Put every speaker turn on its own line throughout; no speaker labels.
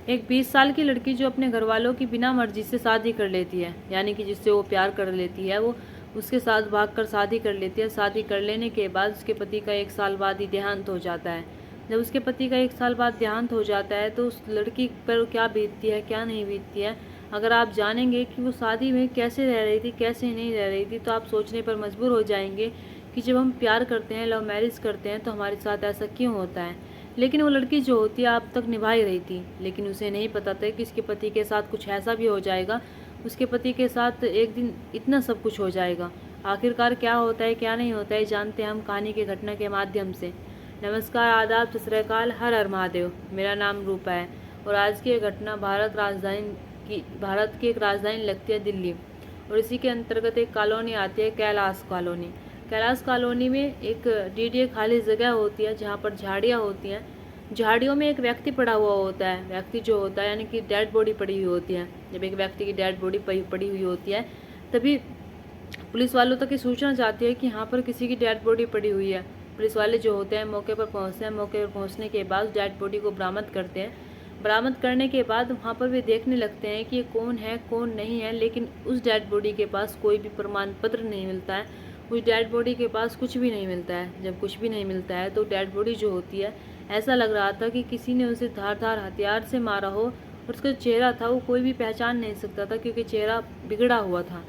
एक 20 साल की लड़की जो अपने घर वालों की बिना मर्जी से शादी कर लेती है, यानी कि जिससे वो प्यार कर लेती है, वो उसके साथ भागकर शादी कर लेती है। शादी कर लेने के बाद उसके पति का 1 साल बाद ही देहांत हो जाता है। जब उसके पति का 1 साल बाद देहांत हो जाता है तो उस लड़की पर क्या बीतती है, क्या नहीं बीतती है, अगर आप जानेंगे कि वो शादी में कैसे रह रही थी, कैसे नहीं रह रही थी, तो आप सोचने पर मजबूर हो जाएंगे कि जब हम प्यार करते हैं, लव मैरिज करते हैं, तो हमारे साथ ऐसा क्यों होता है। लेकिन वो लड़की जो होती है अब तक निभा ही रही थी, लेकिन उसे नहीं पता था कि उसके पति के साथ कुछ ऐसा भी हो जाएगा, उसके पति के साथ एक दिन इतना सब कुछ हो जाएगा। आखिरकार क्या होता है, क्या नहीं होता है, जानते हैं हम कहानी की घटना के माध्यम से। नमस्कार, आदाब, सत श्री अकाल, हर हर महादेव। मेरा नाम रूपा है और आज की यह घटना भारत की एक राजधानी लगती है दिल्ली, और इसी के अंतर्गत एक कॉलोनी आती है, कैलाश कॉलोनी। कैलाश कॉलोनी में एक डीडीए खाली जगह होती है जहाँ पर झाड़ियाँ होती हैं। झाड़ियों में एक व्यक्ति पड़ा हुआ होता है। व्यक्ति जो होता है यानी कि डेड बॉडी पड़ी हुई होती है। जब एक व्यक्ति की डेड बॉडी पड़ी हुई होती है तभी पुलिस वालों तक ये सूचना जाती है कि यहाँ पर किसी की डेड बॉडी पड़ी हुई है। पुलिस वाले जो होते हैं मौके पर पहुँचते हैं। मौके पर पहुँचने के बाद डेड बॉडी को बरामद करते हैं। बरामद करने के बाद वहाँ पर वे देखने लगते हैं कि ये कौन है कौन नहीं है, लेकिन उस डेड बॉडी के पास कोई भी प्रमाण पत्र नहीं मिलता है। उस डेड बॉडी के पास कुछ भी नहीं मिलता है। जब कुछ भी नहीं मिलता है तो डेड बॉडी जो होती है, ऐसा लग रहा था कि किसी ने उसे धारदार हथियार से मारा हो, और उसका चेहरा था वो कोई भी पहचान नहीं सकता था क्योंकि चेहरा बिगड़ा हुआ था।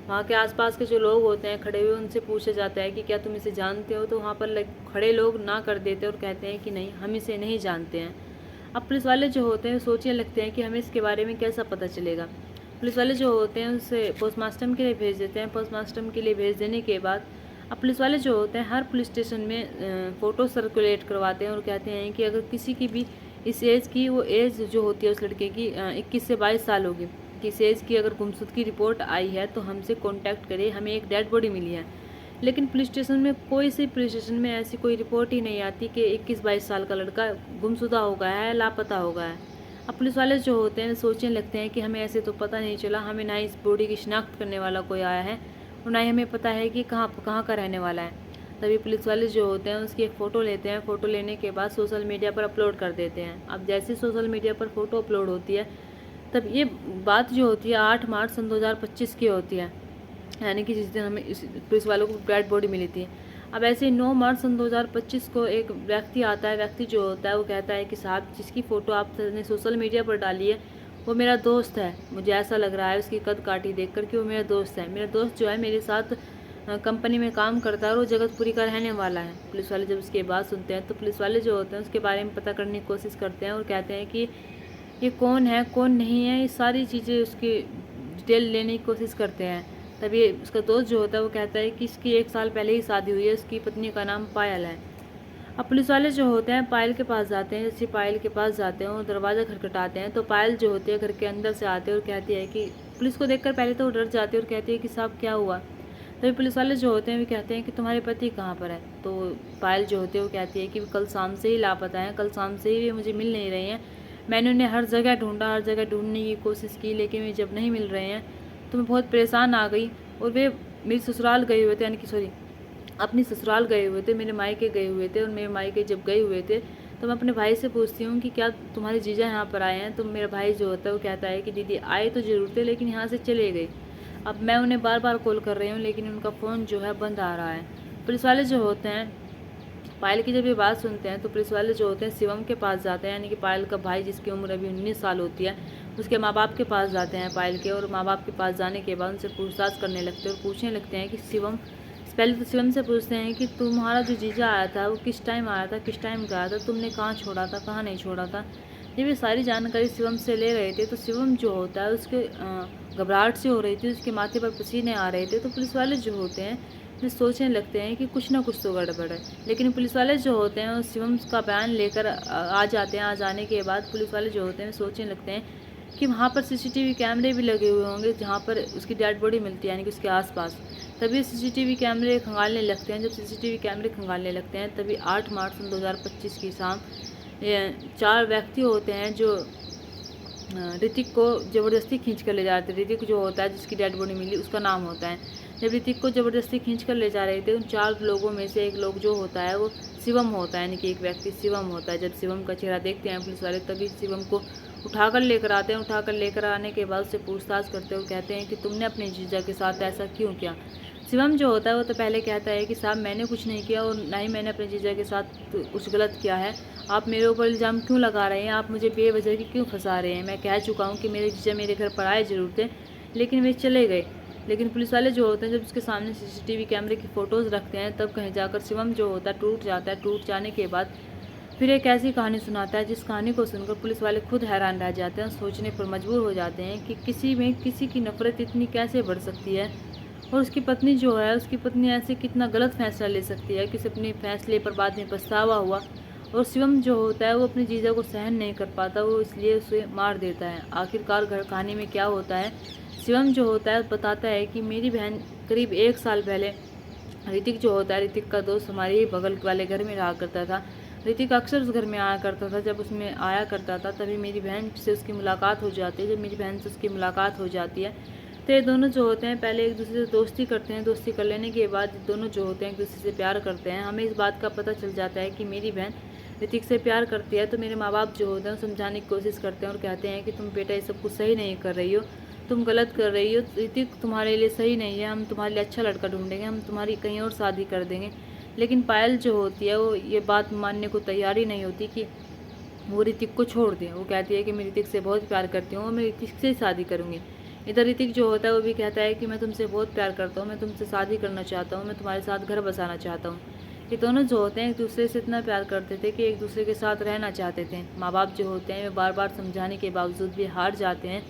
वहाँ के आसपास के जो लोग होते हैं खड़े हुए, उनसे पूछा जाता है कि क्या तुम इसे जानते हो, तो वहाँ पर खड़े लोग ना कर देते और कहते हैं कि नहीं, हम इसे नहीं जानते हैं। अब पुलिस वाले जो होते हैं सोचने लगते हैं कि हमें इसके बारे में कैसा पता चलेगा। पुलिस वाले जो होते हैं उसे पोस्टमास्टर्म के लिए भेज देते हैं। पोस्टमास्टर्म के लिए भेज देने के बाद अब पुलिस वाले जो होते हैं हर पुलिस स्टेशन में फ़ोटो सर्कुलेट करवाते हैं और कहते हैं कि अगर किसी की भी इस एज की, वो एज जो होती है उस लड़के की 21 से 22 साल होगी, किस एज की अगर गुमशुदगी की रिपोर्ट आई है तो हमसे कॉन्टैक्ट करिए, हमें एक डेड बॉडी मिली है। लेकिन पुलिस स्टेशन में कोई से पुलिस स्टेशन में ऐसी कोई रिपोर्ट ही नहीं आती कि 21-22 साल का लड़का गुमशुदा हो गया है, लापता हो गया है। अब पुलिस वाले जो होते हैं सोचने लगते हैं कि हमें ऐसे तो पता नहीं चला, हमें ना इस बॉडी की शिनाख्त करने वाला कोई आया है और ना ही हमें पता है कि कहाँ का रहने वाला है। तभी पुलिस वाले जो होते हैं उसकी एक फ़ोटो लेते हैं। फ़ोटो लेने के बाद सोशल मीडिया पर अपलोड कर देते हैं। अब जैसे सोशल मीडिया पर फ़ोटो अपलोड होती है तब ये बात जो होती है 8 मार्च सन 2025 की होती है, यानी कि जिस दिन हमें इस पुलिस वालों को डेड बॉडी मिली थी। अब ऐसे ही 9 मार्च सन 2025 को एक व्यक्ति आता है। व्यक्ति जो होता है वो कहता है कि साहब, जिसकी फ़ोटो आपने सोशल मीडिया पर डाली है वो मेरा दोस्त है। मुझे ऐसा लग रहा है उसकी कद काठी देख कर कि वो मेरा दोस्त है। मेरा दोस्त जो है मेरे साथ कंपनी में काम करता है और वो जगतपुरी का रहने वाला है। पुलिस वाले जब उसकी बात सुनते हैं तो पुलिस वाले जो होते हैं उसके बारे में पता करने की कोशिश करते हैं और कहते हैं कि ये कौन है कौन नहीं है, ये सारी चीज़ें उसकी डिटेल लेने की कोशिश करते हैं। तभी उसका दोस्त जो होता है वो कहता है कि इसकी 1 साल पहले ही शादी हुई है, उसकी पत्नी का नाम पायल है। अब पुलिस वाले जो होते हैं पायल के पास जाते हैं। जैसे पायल के पास जाते हैं और दरवाज़ा खटखटाते हैं तो पायल जो होती है घर के अंदर से आते हैं और कहती है कि पुलिस को देखकर पहले तो वो डर जाती है और कहती है कि साहब क्या हुआ। तभी पुलिस वाले जो होते हैं वो कहते हैं कि तुम्हारे पति कहाँ पर है। तो पायल जो होती है वो कहती है कि कल शाम से ही लापता हैं, कल शाम से ही वे मुझे मिल नहीं रही हैं। मैंने उन्हें हर जगह ढूंढा, हर जगह ढूंढने की कोशिश की, लेकिन वे जब नहीं मिल रहे हैं तो मैं बहुत परेशान आ गई। और वे मेरी ससुराल गए हुए थे, यानी कि सॉरी अपनी ससुराल गए हुए थे, मेरे मायके गए हुए थे। और मेरे मायके जब गए हुए थे तो मैं अपने भाई से पूछती हूँ कि क्या तुम्हारे जीजा यहाँ पर आए हैं। तो मेरा भाई जो होता है वो कहता है कि दीदी आए तो ज़रूर थे लेकिन यहाँ से चले गए। अब मैं उन्हें बार बार कॉल कर रही हूँ लेकिन उनका फ़ोन जो है बंद आ रहा है। पुलिस वाले जो होते हैं पायल की जब ये बात सुनते हैं तो पुलिस वाले जो होते हैं शिवम के पास जाते हैं, यानी कि पायल का भाई जिसकी उम्र अभी 19 साल होती है, उसके माँ बाप के पास जाते हैं पायल के। और माँ बाप के पास जाने के बाद उनसे पूछताछ करने लगते हैं और पूछने लगते हैं कि शिवम, पहले तो शिवम से पूछते हैं कि तुम्हारा जो जीजा आया था वो किस टाइम आया था, किस टाइम गया था, तुमने कहाँ छोड़ा था, कहाँ नहीं छोड़ा था। जब ये सारी जानकारी शिवम से ले रहे थे तो शिवम जो होता है उसके घबराहट से हो रही थी, उसके माथे पर पसीने आ रहे थे। तो पुलिस वाले जो होते हैं वे सोचने लगते हैं कि कुछ ना कुछ तो गड़बड़ है। लेकिन पुलिस वाले जो होते हैं शिवम का बयान लेकर आ जाते हैं। आ जाने के बाद पुलिस वाले जो होते हैं सोचने लगते हैं कि वहाँ पर सीसीटीवी कैमरे भी लगे हुए होंगे जहाँ पर उसकी डेड बॉडी मिलती है, यानी कि उसके आसपास। तभी सीसीटीवी कैमरे खंगालने लगते हैं। जब सीसीटीवी कैमरे खंगालने लगते हैं तभी 8 मार्च सन 2025 की शाम 4 व्यक्ति होते हैं जो ऋतिक को ज़बरदस्ती खींच कर ले जाते थे। ऋतिक जो होता है जिसकी डेड बॉडी मिली उसका नाम होता है। जब ऋतिक को ज़बरदस्ती खींच कर ले जा रहे थे उन 4 लोगों में से एक लोग जो होता है वो शिवम होता है, यानी कि एक व्यक्ति शिवम होता है। जब शिवम का चेहरा देखते हैं पुलिस वाले तभी शिवम को उठाकर लेकर आते हैं। उठाकर लेकर आने के बाद उससे पूछताछ करते हैं और कहते हैं कि तुमने अपने जीजा के साथ ऐसा क्यों किया। शिवम जो होता है वो तो पहले कहता है कि साहब मैंने कुछ नहीं किया और ना ही मैंने अपने जीजा के साथ कुछ गलत किया है। आप मेरे ऊपर इल्ज़ाम क्यों लगा रहे हैं, आप मुझे बेवजह की क्यों फंसा रहे हैं। मैं कह चुका हूँ कि मेरे जीजा मेरे घर पर आए जरूर थे, लेकिन वे चले गए। लेकिन पुलिस वाले जो होते हैं जब उसके सामने CCTV कैमरे की फ़ोटोज़ रखते हैं, तब कहीं जाकर शिवम जो होता है टूट जाता है। टूट जाने के बाद फिर एक ऐसी कहानी सुनाता है जिस कहानी को सुनकर पुलिस वाले खुद हैरान रह जाते हैं, सोचने पर मजबूर हो जाते हैं कि किसी में किसी की नफ़रत इतनी कैसे बढ़ सकती है। और उसकी पत्नी जो है, उसकी पत्नी ऐसे कितना गलत फैसला ले सकती है कि अपने फैसले पर बाद में पछतावा हुआ। और शिवम जो होता है वो अपने जीजा को सहन नहीं कर पाता, वो इसलिए उसे मार देता है। आखिरकार घर कहानी में क्या होता है, शिवम जो होता है बताता है कि मेरी बहन करीब 1 साल पहले, ऋतिक जो होता है, ऋतिक का दोस्त, हमारे ही बगल वाले घर में रहा करता था। ऋतिक अक्सर उस घर में आया करता था। जब उसमें आया करता था तभी मेरी बहन से उसकी मुलाकात हो जाती है। जब मेरी बहन से उसकी मुलाकात हो जाती है तो ये दोनों जो होते हैं पहले एक दूसरे से दोस्ती करते हैं। दोस्ती कर लेने के बाद दोनों जो होते हैं एक दूसरे से प्यार करते हैं। हमें इस बात का पता चल जाता है कि मेरी बहन ऋतिक से प्यार करती है। तो मेरे माँ बाप जो होते हैं समझाने की कोशिश करते हैं और कहते हैं कि तुम बेटा ये सब कुछ सही नहीं कर रही हो, तुम गलत कर रही हो, ऋतिक तुम्हारे लिए सही नहीं है, हम तुम्हारे लिए अच्छा लड़का ढूंढेंगे, हम तुम्हारी कहीं और शादी कर देंगे। लेकिन पायल जो होती है वो ये बात मानने को तैयार ही नहीं होती कि वो ऋतिक को छोड़ दें। वो कहती है कि मैं ऋतिक से बहुत प्यार करती हूँ और मैं ऋतिक से ही शादी करूँगी। इधर ऋतिक जो होता है वो भी कहता है कि मैं तुमसे बहुत प्यार करता हूँ, मैं तुमसे शादी करना चाहता हूँ, मैं तुम्हारे साथ घर बसाना चाहता हूँ। ये दोनों जो होते हैं एक दूसरे से इतना प्यार करते थे कि एक दूसरे के साथ रहना चाहते थे। माँ बाप जो होते हैं वे बार बार समझाने के बावजूद भी हार जाते हैं।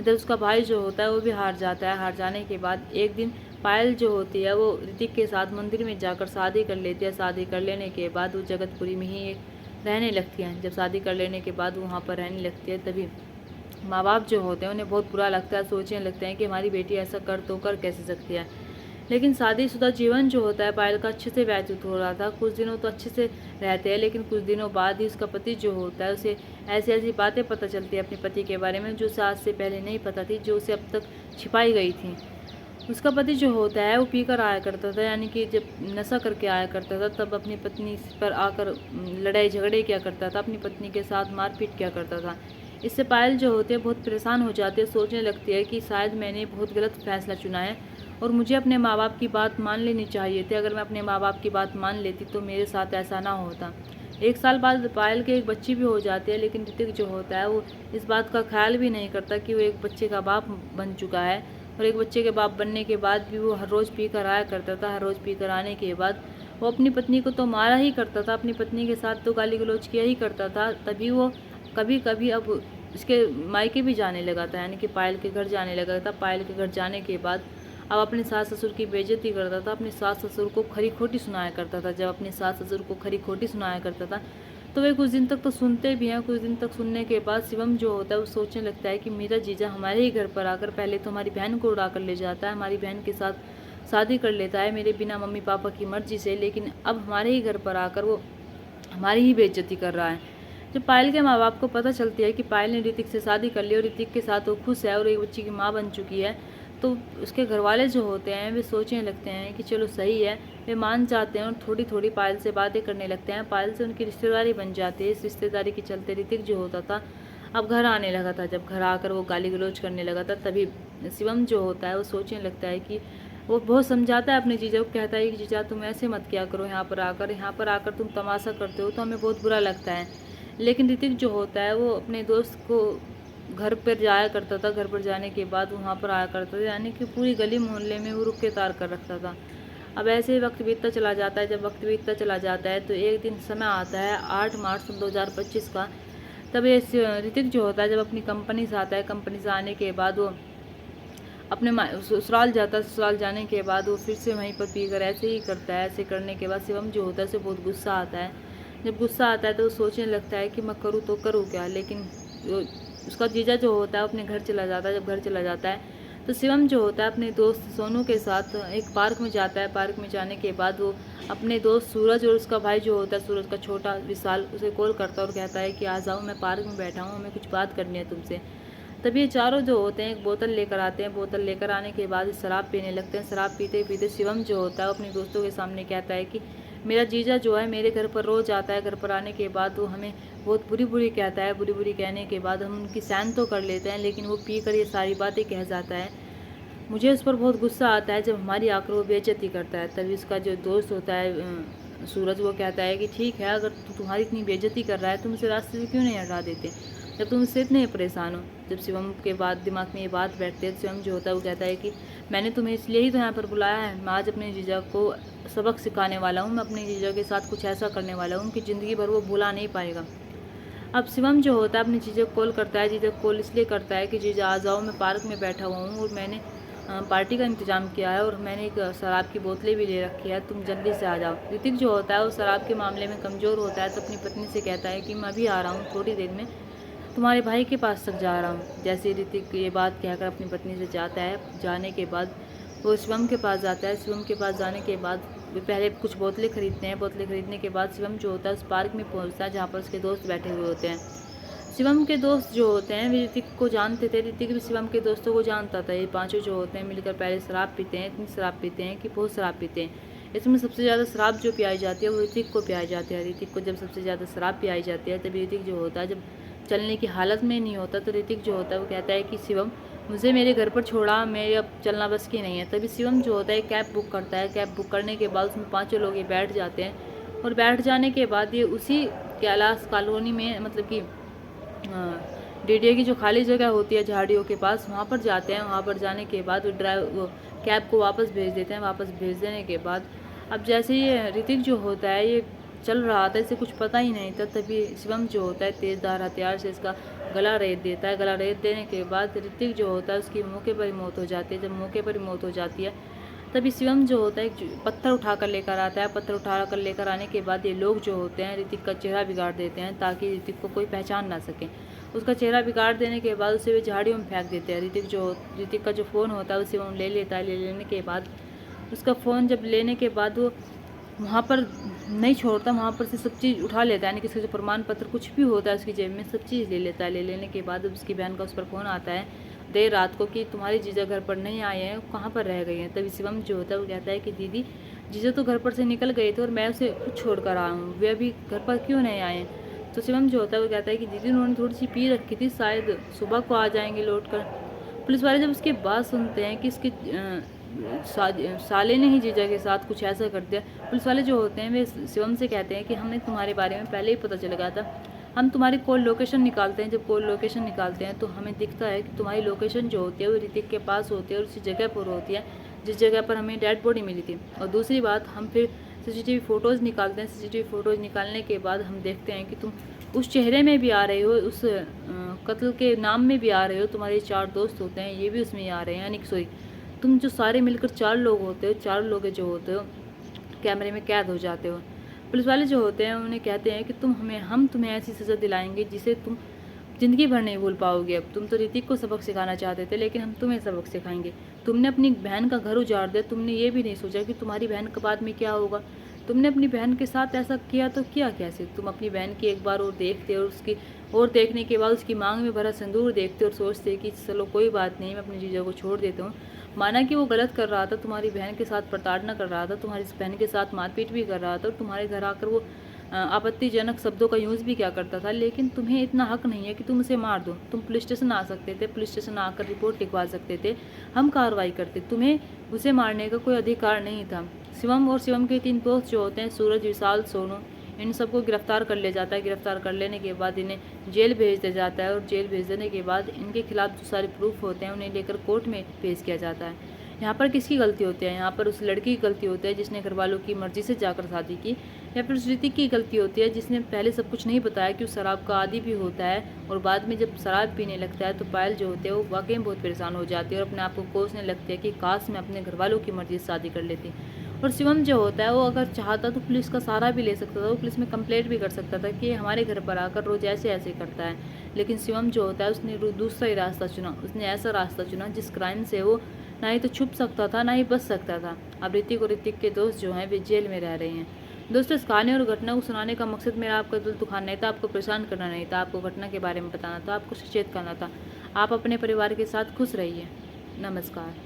इधर उसका भाई जो होता है वो भी हार जाता है। हार जाने के बाद एक दिन पायल जो होती है वो ऋतिक के साथ मंदिर में जाकर शादी कर लेती है। शादी कर लेने के बाद वो जगतपुरी में ही रहने लगती हैं। जब शादी कर लेने के बाद वहाँ पर रहने लगती है तभी माँ बाप जो होते हैं उन्हें बहुत बुरा लगता है। सोचने लगते हैं कि हमारी बेटी ऐसा कर तो कर कैसे सकती है। लेकिन शादीशुदा जीवन जो होता है पायल का अच्छे से व्यतीत हो रहा था। कुछ दिनों तो अच्छे से रहते हैं, लेकिन कुछ दिनों बाद ही उसका पति जो होता है उसे ऐसी ऐसी बातें पता चलती है अपने पति के बारे में जो उसे आज से पहले नहीं पता थी, जो उसे अब तक छिपाई गई थी। उसका पति जो होता है वो पीकर आया करता था, यानी कि जब नशा करके आया करता था तब अपनी पत्नी पर आकर लड़ाई झगड़े किया करता था, अपनी पत्नी के साथ मारपीट किया करता था। इससे पायल जो होती है बहुत परेशान हो जाती है। सोचने लगती है कि शायद मैंने बहुत गलत फैसला चुना है और मुझे अपने माँ बाप की बात मान लेनी चाहिए थी। अगर मैं अपने माँ बाप की बात मान लेती तो मेरे साथ ऐसा ना होता। 1 साल बाद पायल के एक बच्ची भी हो जाती है, लेकिन ऋतिक जो होता है वो इस बात का ख्याल भी नहीं करता कि वो एक बच्चे का बाप बन चुका है। और एक बच्चे के बाप बनने के बाद भी वो हर रोज़ पी कर आया करता था। हर रोज़ पी कर आने के बाद वो अपनी पत्नी को तो मारा ही करता था, अपनी पत्नी के साथ तो गाली गलौज किया ही करता था। तभी वो कभी कभी अब उसके मायके भी जाने लगा था, यानी कि पायल के घर जाने लगा था। पायल के घर जाने के बाद अब अपने सास ससुर की बेइज्जती करता था, अपने सास ससुर को खरी खोटी सुनाया करता था। जब अपने सास ससुर को खरी खोटी सुनाया करता था तो वे कुछ दिन तक तो सुनते भी हैं। कुछ दिन तक सुनने के बाद शिवम जो होता है वो सोचने लगता है कि मेरा जीजा हमारे ही घर पर आकर पहले तो हमारी बहन को उड़ा कर ले जाता है, हमारी बहन के साथ शादी कर लेता है मेरे बिना मम्मी पापा की मर्जी से, लेकिन अब हमारे ही घर पर आकर वो हमारी ही बेइज्जती कर रहा है। जब पायल के माँ बाप को पता चलती है कि पायल ने ऋतिक से शादी कर ली और ऋतिक के साथ वो खुश है और एक बच्ची की माँ बन चुकी है, तो उसके घर वाले जो होते हैं वे सोचने लगते हैं कि चलो सही है। वे मान जाते हैं और थोड़ी थोड़ी पायल से बातें करने लगते हैं। पायल से उनकी रिश्तेदारी बन जाती है। इस रिश्तेदारी के चलते ऋतिक जो होता था अब घर आने लगा था। जब घर आकर वो गाली गलौज करने लगा था तभी शिवम जो होता है वो सोचने लगता है कि वो बहुत समझाता है अपने जीजा को, कहता है कि जीजा तुम ऐसे मत किया करो, यहाँ पर आकर तुम तमाशा करते हो तो हमें बहुत बुरा लगता है। लेकिन ऋतिक जो होता है वो अपने दोस्त को घर पर जाया करता था। घर पर जाने के बाद वहाँ पर आया करता था, यानी कि पूरी गली मोहल्ले में वो रुक के तार कर रखता था। अब ऐसे ही वक्त बीतता चला जाता है। जब वक्त बीतता चला जाता है तो एक दिन समय आता है 8 मार्च 2025 का। तब ये ऋतिक जो होता है जब अपनी कंपनी से आता है, कंपनी से आने के बाद वो अपने ससुराल जाता है। ससुराल जाने के बाद वो फिर से वहीं पर पी कर ऐसे ही करता है। ऐसे करने के बाद शिवम जो होता है उसे बहुत गुस्सा आता है। जब गुस्सा आता है तो वो सोचने लगता है कि मैं करूँ तो करूँ क्या। लेकिन उसका जीजा जो होता है अपने घर चला जाता है। जब घर चला जाता है तो शिवम जो होता है अपने दोस्त सोनू के साथ एक पार्क में जाता है। पार्क में जाने के बाद वो अपने दोस्त सूरज और उसका भाई जो होता है सूरज का छोटा विशाल उसे कॉल करता है और कहता है कि आ जाओ, मैं पार्क में बैठा हूँ, हमें कुछ बात करनी है तुमसे। तब ये चारों जो होते हैं एक बोतल लेकर आते हैं। बोतल लेकर आने के बाद शराब पीने लगते हैं। शराब पीते पीते शिवम जो होता है वो अपने दोस्तों के सामने कहता है कि मेरा जीजा जो है मेरे घर पर रोज़ आता है, घर पर आने के बाद वो हमें बहुत बुरी बुरी कहता है। बुरी बुरी कहने के बाद हम उनकी सहन तो कर लेते हैं, लेकिन वो पी कर ये सारी बातें कह जाता है। मुझे उस पर बहुत गुस्सा आता है जब हमारी आकर वो बेइज्जती करता है। तभी उसका जो दोस्त होता है सूरज, वो कहता है कि ठीक है, अगर तुम्हारी इतनी बेइज्जती कर रहा है तुम उसे रास्ते से क्यों नहीं हटा देते, जब तुम उससे इतने परेशान हो। जब शिवम के बाद दिमाग में ये बात बैठती है, शिवम जो होता है वो कहता है कि मैंने तुम्हें इसलिए ही तो यहाँ पर बुलाया है, मैं आज अपने जीजा को सबक सिखाने वाला हूँ। मैं अपने जीजा के साथ कुछ ऐसा करने वाला हूँ कि ज़िंदगी भर वो भुला नहीं पाएगा। अब शिवम जो होता है अपने जीजा को कॉल करता है। जीजा कॉल इसलिए करता है कि जीजा आ जाओ, मैं पार्क में बैठा हुआ हूँ और मैंने पार्टी का इंतज़ाम किया है और मैंने एक शराब की बोतलें भी ले रखी है, तुम जल्दी से आ जाओ। ऋतिक जो होता है वो शराब के मामले में कमज़ोर होता है, तो अपनी पत्नी से कहता है कि मैं अभी आ रहा हूँ, थोड़ी देर में तुम्हारे भाई के पास तक जा रहा हूँ। जैसे ऋतिक ये बात कहकर अपनी पत्नी से जाता है, जाने के बाद वो शिवम के पास जाता है। शिवम के पास जाने के बाद वे पहले कुछ बोतलें खरीदते हैं। बोतलें खरीदने के बाद शिवम जो होता है उस पार्क में पहुँचता है जहाँ पर उसके दोस्त बैठे हुए होते हैं। शिवम के दोस्त जो होते हैं वे ऋतिक को जानते थे, ऋतिक भी शिवम के दोस्तों को जानता था। ये पांचों जो होते हैं मिलकर पहले शराब पीते हैं, इतनी शराब पीते हैं कि बहुत शराब पीते हैं। इसमें सबसे ज़्यादा शराब जो पिलाई जाती है वो ऋतिक को पिलाई जाती है। ऋतिक को जब सबसे ज़्यादा शराब पिलाई जाती है तभी ऋतिक जो होता है जब चलने की हालत में नहीं होता, तो ऋतिक जो होता है वो कहता है कि शिवम मुझे मेरे घर पर छोड़ा, मेरे अब चलना बस की नहीं है। तभी शिवम जो होता है कैब बुक करता है। कैब बुक करने के बाद उसमें पाँचों लोग ये बैठ जाते हैं और बैठ जाने के बाद ये उसी कैलाश कॉलोनी में, मतलब कि डीडीए की जो खाली जगह होती है झाड़ियों के पास, वहाँ पर जाते हैं। वहाँ पर जाने के बाद वो कैब को वापस भेज देते हैं। वापस भेज देने के बाद अब जैसे ये ऋतिक जो होता है ये चल रहा था, इसे कुछ पता ही नहीं था, तभी शिवम जो होता है तेज़धार हथियार से इसका गला रेत देता है। गला रेत देने के बाद ऋतिक जो होता है उसकी मौके पर ही मौत हो जाती है। जब मौके पर ही मौत हो जाती है तभी शिवम जो होता है एक पत्थर उठा कर लेकर आता है। पत्थर उठा कर लेकर आने के बाद ये लोग जो होते हैं ऋतिक का चेहरा बिगाड़ देते हैं ताकि ऋतिक को कोई पहचान ना सके। उसका चेहरा बिगाड़ देने के बाद उसे वे झाड़ियों में फेंक देते हैं। ऋतिक का जो फ़ोन होता है उसे वो ले लेता है। ले लेने के बाद उसका फ़ोन जब लेने के बाद वो वहाँ पर नहीं छोड़ता, वहाँ पर से सब चीज़ उठा लेता है, यानी कि उसका जो प्रमाण पत्र कुछ भी होता है उसकी जेब में सब चीज़ ले लेता है। ले लेने के बाद उसकी बहन का उस पर फ़ोन आता है देर रात को कि तुम्हारी जीजा घर पर नहीं आए हैं, कहाँ पर रह गई हैं। तभी शिवम जो होता है वो कहता है कि दीदी जीजा तो घर पर से निकल गए थे और मैं उसे खुद छोड़ कर आया हूँ, वे अभी घर पर क्यों नहीं आए हैं। तो शिवम जो होता है वो कहता है कि दीदी उन्होंने थोड़ी सी पी रखी थी, शायद सुबह को आ जाएंगे लौट कर। पुलिस वाले जब उसकी बात सुनते हैं कि इसके साले ने ही जीजा के साथ कुछ ऐसा कर दिया, पुलिस वाले जो होते हैं वे शिवम से कहते हैं कि हमें तुम्हारे बारे में पहले ही पता चल गया था, हम तुम्हारी कॉल लोकेशन निकालते हैं। जब कॉल लोकेशन निकालते हैं तो हमें दिखता है कि तुम्हारी लोकेशन जो होती है वो ऋतिक के पास होती है और उसी जगह पर होती है जिस जगह पर हमें डेड बॉडी मिली थी। और दूसरी बात, हम फिर सीसीटीवी फ़ोटोज़ निकालते हैं। सीसीटीवी फ़ोटोज़ निकालने के बाद हम देखते हैं कि तुम उस चेहरे में भी आ रहे हो, उस कत्ल के नाम में भी आ रहे हो, तुम्हारे 4 दोस्त होते हैं ये भी उसमें आ रहे हैं, यानी कि सॉरी तुम जो सारे मिलकर 4 लोग होते हो, 4 लोग जो होते हो कैमरे में कैद हो जाते हो। पुलिस वाले जो होते हैं उन्हें कहते हैं कि हम तुम्हें ऐसी सज़ा दिलाएंगे जिसे तुम ज़िंदगी भर नहीं भूल पाओगे। अब तुम तो ऋतिक को सबक सिखाना चाहते थे, लेकिन हम तुम्हें सबक सिखाएंगे। तुमने अपनी बहन का घर उजाड़ दिया, तुमने ये भी नहीं सोचा कि तुम्हारी बहन के बाद में क्या होगा। तुमने अपनी बहन के साथ ऐसा किया तो किया कैसे। तुम अपनी बहन की एक बार और देखते और उसकी और देखने के बाद उसकी मांग में भरा सिंदूर देखते और सोचते कि चलो कोई बात नहीं, मैं अपनी जीजा को छोड़ देता हूँ। माना कि वो गलत कर रहा था, तुम्हारी बहन के साथ प्रताड़ना कर रहा था, तुम्हारी बहन के साथ मारपीट भी कर रहा था और तुम्हारे घर आकर वो आपत्तिजनक शब्दों का यूज़ भी क्या करता था, लेकिन तुम्हें इतना हक नहीं है कि तुम उसे मार दो। तुम पुलिस स्टेशन आ सकते थे, पुलिस स्टेशन आकर रिपोर्ट लिखवा सकते थे, हम कार्रवाई करते। तुम्हें उसे मारने का कोई अधिकार नहीं था। शिवम और शिवम के 3 दोस्त जो होते हैं सूरज, विशाल, सोनू, इन सबको गिरफ्तार कर लिया जाता है। गिरफ्तार कर लेने के बाद इन्हें जेल भेज दिया जाता है और जेल भेज देने के बाद इनके खिलाफ जो सारे प्रूफ होते हैं उन्हें लेकर कोर्ट में पेश किया जाता है। यहाँ पर किसकी गलती होती है, यहाँ पर उस लड़की की गलती होती है जिसने घर वालों की मर्जी से जाकर शादी की, या फिर उस ऋतिक की गलती होती है जिसने पहले सब कुछ नहीं बताया कि उस शराब का आदी भी होता है और बाद में जब शराब पीने लगता है तो पायल जो होते हैं वो वाकई में बहुत परेशान हो जाती है और अपने आप को कोसने लगती है कि काश मैं अपने घर वालों की मर्जी से शादी कर लेती। और शिवम जो होता है वो अगर चाहता तो पुलिस का सहारा भी ले सकता था, वो पुलिस में कंप्लेंट भी कर सकता था कि हमारे घर पर आकर रोज ऐसे ऐसे करता है, लेकिन शिवम जो होता है उसने दूसरा ही रास्ता चुना। उसने ऐसा रास्ता चुना जिस क्राइम से वो ना ही तो छुप सकता था ना ही बच सकता था। अब ऋतिक और ऋतिक के दोस्त जो हैं वे जेल में रह रहे हैं। दोस्तों, इस कहानी और घटना को सुनाने का मकसद मेरा आपका दिल दुखाना नहीं था, आपको परेशान करना नहीं था, आपको घटना के बारे में बताना था, आपको सचेत करना था। आप अपने परिवार के साथ खुश रहिए। नमस्कार।